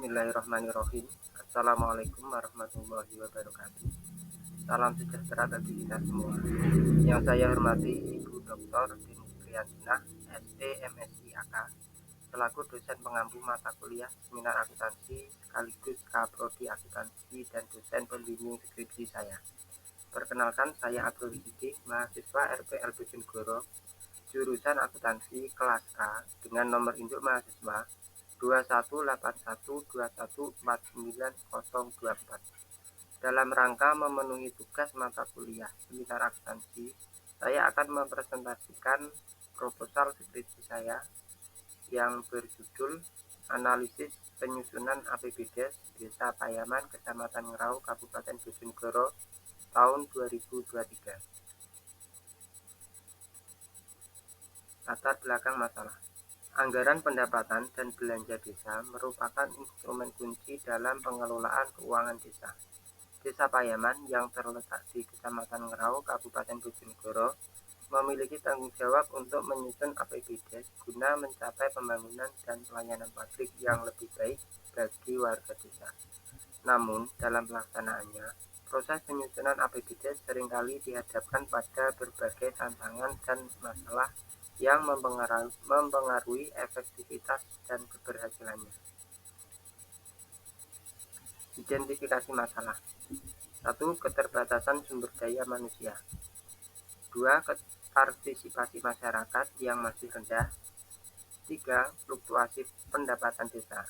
Bismillahirrahmanirrahim. Assalamualaikum warahmatullahi wabarakatuh. Salam sejahtera bagi kita semua. Yang saya hormati Ibu Dr. Denis Priyantinah, SD MSI AK, selaku dosen pengampu mata kuliah seminar akuntansi sekaligus Kaprodi Akuntansi dan dosen pembimbing skripsi saya. Perkenalkan, saya Abdul Siddiq, mahasiswa RPL Bojonegoro, jurusan akuntansi kelas A dengan nomor induk mahasiswa 218121490024. Dalam rangka memenuhi tugas mata kuliah seminar akuntansi, saya akan mempresentasikan proposal skripsi saya yang berjudul Analisis Penyusunan APBDes Desa Payaman, Kecamatan Ngerau, Kabupaten Bojonegoro tahun 2023. Latar belakang masalah. Anggaran pendapatan dan belanja desa merupakan instrumen kunci dalam pengelolaan keuangan desa. Desa Payaman yang terletak di Kecamatan Ngerau, Kabupaten Bojonegoro, memiliki tanggung jawab untuk menyusun APBDes guna mencapai pembangunan dan pelayanan publik yang lebih baik bagi warga desa. Namun, dalam pelaksanaannya, proses penyusunan APBDes seringkali dihadapkan pada berbagai tantangan dan masalah yang mempengaruhi efektivitas dan keberhasilannya. Identifikasi masalah. 1. Keterbatasan sumber daya manusia. 2. Partisipasi masyarakat yang masih rendah. 3. Fluktuasi pendapatan desa.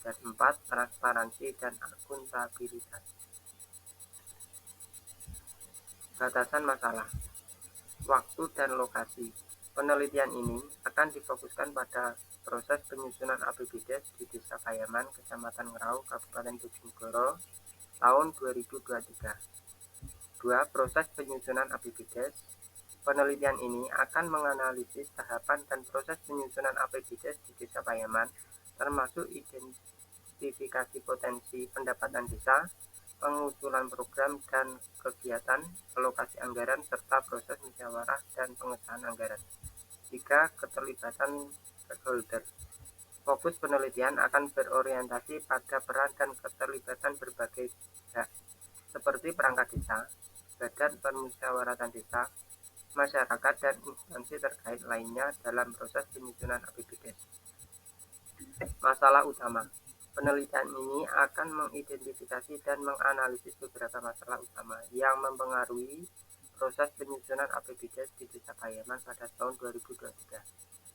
Dan 4. Transparansi dan akuntabilitas. Batasan masalah. Waktu dan lokasi. Penelitian ini akan difokuskan pada proses penyusunan APBDes di Desa Payaman, Kecamatan Ngerau, Kabupaten Bojonegoro tahun 2023. 2. Proses penyusunan APBDes. Penelitian ini akan menganalisis tahapan dan proses penyusunan APBDes di Desa Payaman, termasuk identifikasi potensi pendapatan desa, pengusulan program dan kegiatan, alokasi anggaran, serta proses musyawarah dan pengesahan anggaran. 3. Keterlibatan stakeholder. Fokus penelitian akan berorientasi pada peran dan keterlibatan berbagai pihak, seperti perangkat desa, badan permusyawaratan desa, masyarakat, dan instansi terkait lainnya dalam proses penyusunan APBDes. Masalah utama. Penelitian ini akan mengidentifikasi dan menganalisis beberapa masalah utama yang mempengaruhi proses penyusunan APBDes di Desa Payaman pada tahun 2023,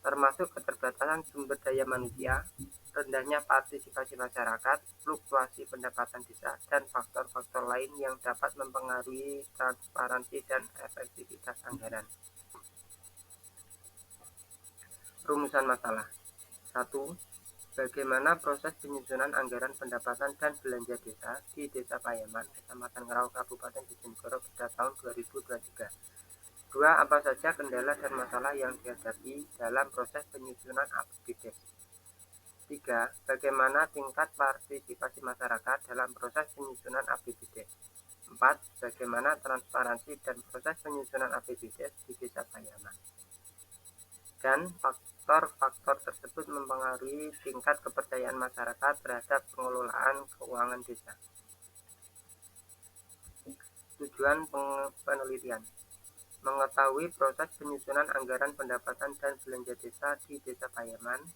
termasuk keterbatasan sumber daya manusia, rendahnya partisipasi masyarakat, fluktuasi pendapatan desa, dan faktor-faktor lain yang dapat mempengaruhi transparansi dan efektivitas anggaran. Rumusan masalah. 1. Bagaimana proses penyusunan anggaran pendapatan dan belanja desa di Desa Payaman, Kecamatan Ngerau, Kabupaten Bojonegoro pada tahun 2023. 2. Apa saja kendala dan masalah yang dihadapi dalam proses penyusunan APBDes. 3. Bagaimana tingkat partisipasi masyarakat dalam proses penyusunan APBDes. 4. Bagaimana transparansi dan proses penyusunan APBDes di Desa Payaman. Dan faktor-faktor tersebut mempengaruhi tingkat kepercayaan masyarakat terhadap pengelolaan keuangan desa. Tujuan penelitian: mengetahui proses penyusunan anggaran pendapatan dan belanja desa di Desa Payaman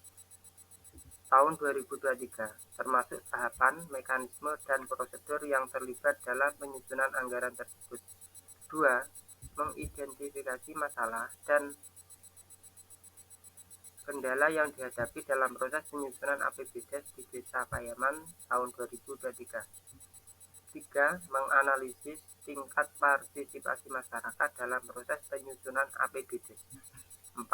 tahun 2023, termasuk tahapan, mekanisme, dan prosedur yang terlibat dalam penyusunan anggaran tersebut. 2. Mengidentifikasi masalah dan kendala yang dihadapi dalam proses penyusunan APBDes di Desa Payaman tahun 2023. 3. Menganalisis tingkat partisipasi masyarakat dalam proses penyusunan APBDes. 4.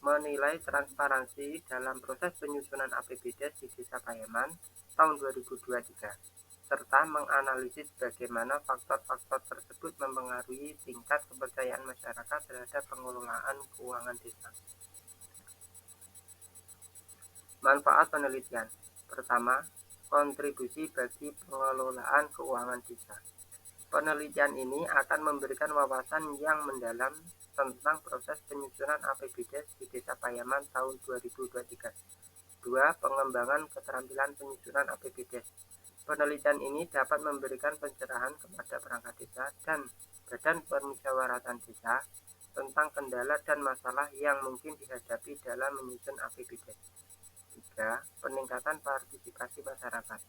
Menilai transparansi dalam proses penyusunan APBDes di Desa Payaman tahun 2023, serta menganalisis bagaimana faktor-faktor tersebut mempengaruhi tingkat kepercayaan masyarakat terhadap pengelolaan keuangan desa. Manfaat penelitian. Pertama, kontribusi bagi pengelolaan keuangan desa. Penelitian ini akan memberikan wawasan yang mendalam tentang proses penyusunan APBDes di Desa Payaman tahun 2023. 2. Pengembangan keterampilan penyusunan APBDes. Penelitian ini dapat memberikan pencerahan kepada perangkat desa dan badan permusyawaratan desa tentang kendala dan masalah yang mungkin dihadapi dalam menyusun APBDes. 3. Peningkatan partisipasi masyarakat.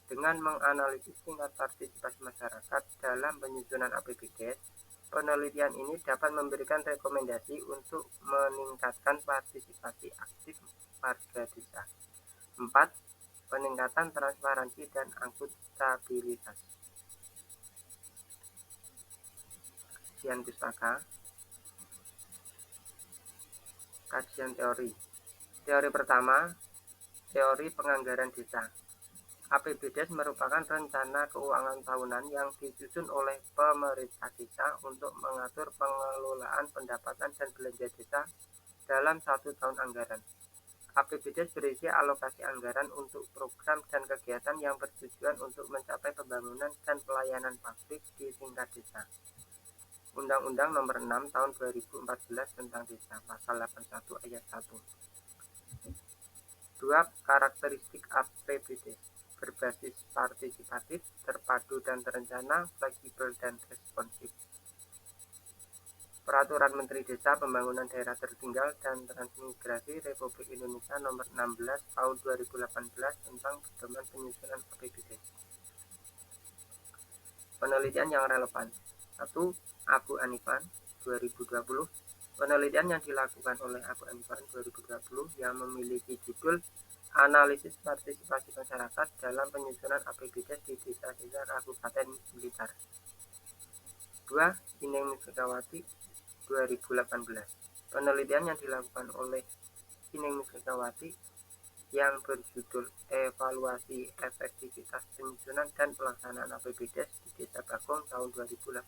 Dengan menganalisis tingkat partisipasi masyarakat dalam penyusunan APBDes, penelitian ini dapat memberikan rekomendasi untuk meningkatkan partisipasi aktif warga desa. 4. Peningkatan transparansi dan akuntabilitas. Kajian pustaka. Kajian teori. Teori pertama, teori penganggaran desa. APBDes merupakan rencana keuangan tahunan yang disusun oleh pemerintah desa untuk mengatur pengelolaan pendapatan dan belanja desa dalam 1 tahun anggaran. APBDes berisi alokasi anggaran untuk program dan kegiatan yang bertujuan untuk mencapai pembangunan dan pelayanan publik di tingkat desa. Undang-Undang Nomor 6 Tahun 2014 tentang Desa, Pasal 81 Ayat 1. 2. Karakteristik APBDes. Berbasis partisipatif, terpadu dan terencana, fleksibel dan responsif. Peraturan Menteri Desa Pembangunan Daerah Tertinggal dan Transmigrasi Republik Indonesia Nomor 16 Tahun 2018 tentang pedoman penyusunan APBDes. Penelitian yang relevan. 1. Abu Hanifan 2020. Penelitian yang dilakukan oleh Abu Hanifan 2020 yang memiliki judul Analisis Partisipasi Masyarakat dalam Penyusunan APBDes di Desa-Desa Kabupaten Blitar. 2. Kining Misegawati 2018. Penelitian yang dilakukan oleh Kining Misegawati yang berjudul Evaluasi Efektivitas Penyusunan dan Pelaksanaan APBDes di Desa Bagong tahun 2018.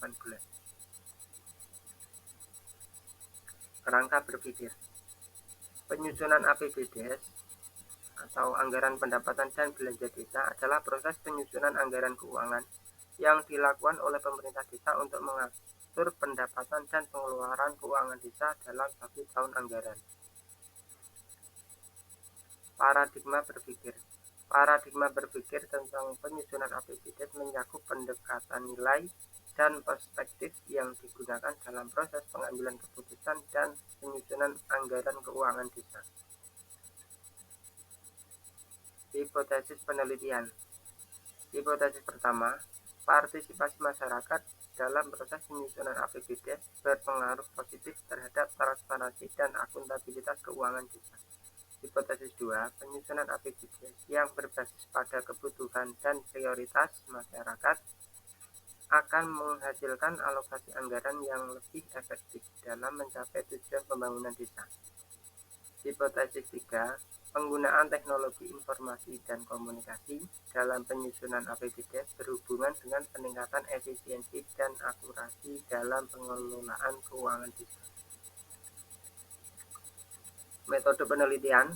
Kerangka berpikir. Penyusunan APBDes atau anggaran pendapatan dan belanja desa adalah proses penyusunan anggaran keuangan yang dilakukan oleh pemerintah desa untuk mengatur pendapatan dan pengeluaran keuangan desa dalam 1 tahun anggaran. Paradigma berpikir. Paradigma berpikir tentang penyusunan APBDes mencakup pendekatan nilai dan perspektif yang digunakan dalam proses pengambilan keputusan dan penyusunan anggaran keuangan desa. Hipotesis penelitian. Hipotesis pertama, partisipasi masyarakat dalam proses penyusunan APBDes berpengaruh positif terhadap transparansi dan akuntabilitas keuangan desa. Hipotesis 2, penyusunan APBDes yang berbasis pada kebutuhan dan prioritas masyarakat akan menghasilkan alokasi anggaran yang lebih efektif dalam mencapai tujuan pembangunan desa. Hipotesis 3, penggunaan teknologi informasi dan komunikasi dalam penyusunan APBDes berhubungan dengan peningkatan efisiensi dan akurasi dalam pengelolaan keuangan desa. Metode penelitian.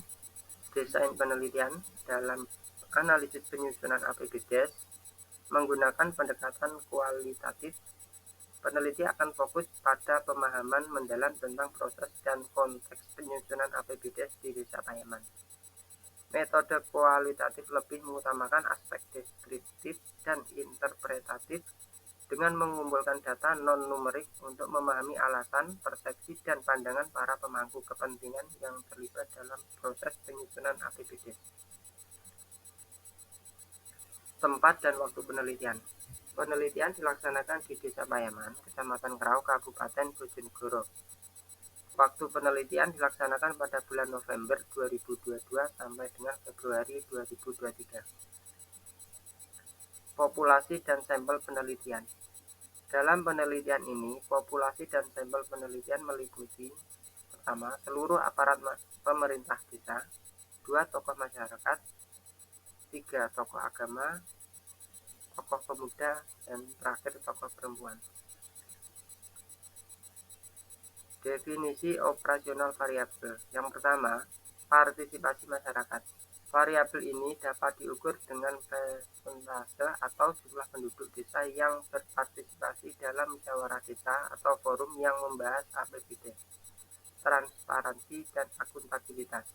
Desain penelitian dalam analisis penyusunan APBDes menggunakan pendekatan kualitatif. Peneliti akan fokus pada pemahaman mendalam tentang proses dan konteks penyusunan APBDes di Desa Payaman. Metode kualitatif lebih mengutamakan aspek deskriptif dan interpretatif dengan mengumpulkan data non-numerik untuk memahami alasan, persepsi, dan pandangan para pemangku kepentingan yang terlibat dalam proses penyusunan APBDes. Tempat dan waktu penelitian. Penelitian dilaksanakan di Desa Payaman, Kecamatan Krau, Kabupaten Bojonegoro. Waktu penelitian dilaksanakan pada bulan November 2022 sampai dengan Februari 2023. Populasi dan sampel penelitian. Dalam penelitian ini, populasi dan sampel penelitian meliputi: pertama, seluruh aparat pemerintah desa; 2, tokoh masyarakat; 3, tokoh agama; tokoh pemuda; dan terakhir, tokoh perempuan. Definisi operasional variabel. Yang pertama, partisipasi masyarakat. Variabel ini dapat diukur dengan persentase atau jumlah penduduk desa yang berpartisipasi dalam musyawarah desa atau forum yang membahas APBDes, transparansi dan akuntabilitas.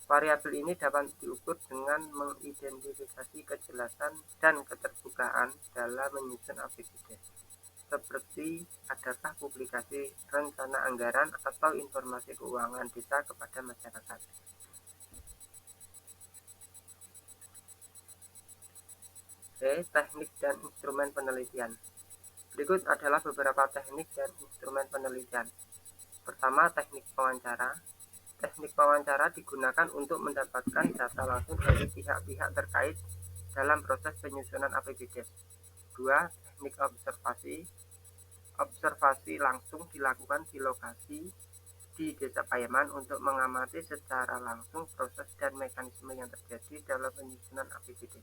Variabel ini dapat diukur dengan mengidentifikasi kejelasan dan keterbukaan dalam menyusun APBD, seperti adakah publikasi rencana anggaran atau informasi keuangan desa kepada masyarakat. Teknik dan instrumen penelitian. Berikut adalah beberapa teknik dan instrumen penelitian. Pertama, teknik wawancara. Teknik wawancara digunakan untuk mendapatkan data langsung dari pihak-pihak terkait dalam proses penyusunan APBD. Dua, teknik observasi. Observasi langsung dilakukan di lokasi di Desa Payaman untuk mengamati secara langsung proses dan mekanisme yang terjadi dalam penyusunan APBD.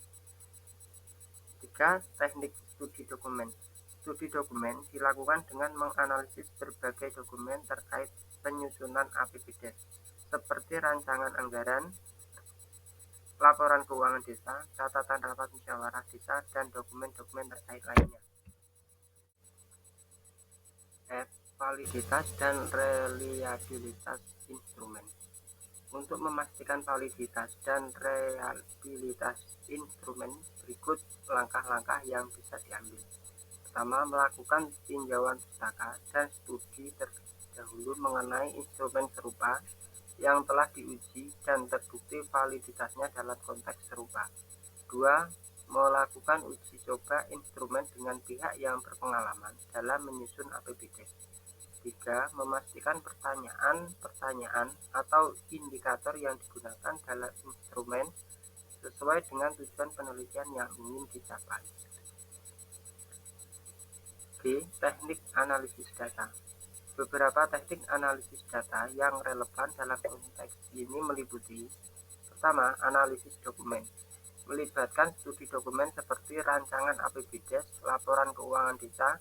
Tiga, teknik studi dokumen. Studi dokumen dilakukan dengan menganalisis berbagai dokumen terkait penyusunan APBD, seperti rancangan anggaran, laporan keuangan desa, catatan rapat musyawarah desa, dan dokumen-dokumen terkait lainnya. F. Validitas dan reliabilitas instrumen. Untuk memastikan validitas dan reliabilitas instrumen, berikut langkah-langkah yang bisa diambil. Pertama, melakukan tinjauan pustaka dan studi terlebih dahulu mengenai instrumen serupa yang telah diuji dan terbukti validitasnya dalam konteks serupa. 2. Melakukan uji coba instrumen dengan pihak yang berpengalaman dalam menyusun APBD. 3. Memastikan pertanyaan atau indikator yang digunakan dalam instrumen sesuai dengan tujuan penelitian yang ingin dicapai. B. Teknik analisis data. Beberapa teknik analisis data yang relevan dalam konteks ini meliputi: pertama, analisis dokumen, melibatkan studi dokumen seperti rancangan APBD, laporan keuangan desa,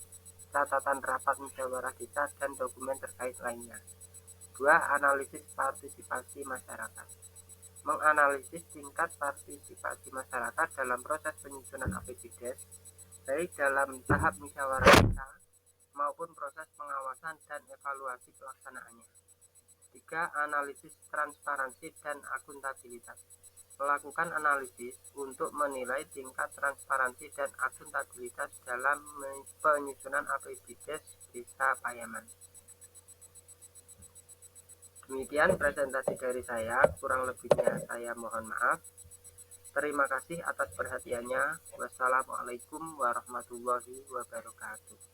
catatan rapat musyawarah desa, dan dokumen terkait lainnya. 2. Analisis partisipasi masyarakat, menganalisis tingkat partisipasi masyarakat dalam proses penyusunan APBD, baik dalam tahap musyawarah desa maupun proses pengawasan dan evaluasi pelaksanaannya. 3. Analisis transparansi dan akuntabilitas, melakukan analisis untuk menilai tingkat transparansi dan akuntabilitas dalam penyusunan APBD Desa Payaman. Demikian presentasi dari saya, kurang lebihnya saya mohon maaf. Terima kasih atas perhatiannya. Wassalamualaikum warahmatullahi wabarakatuh.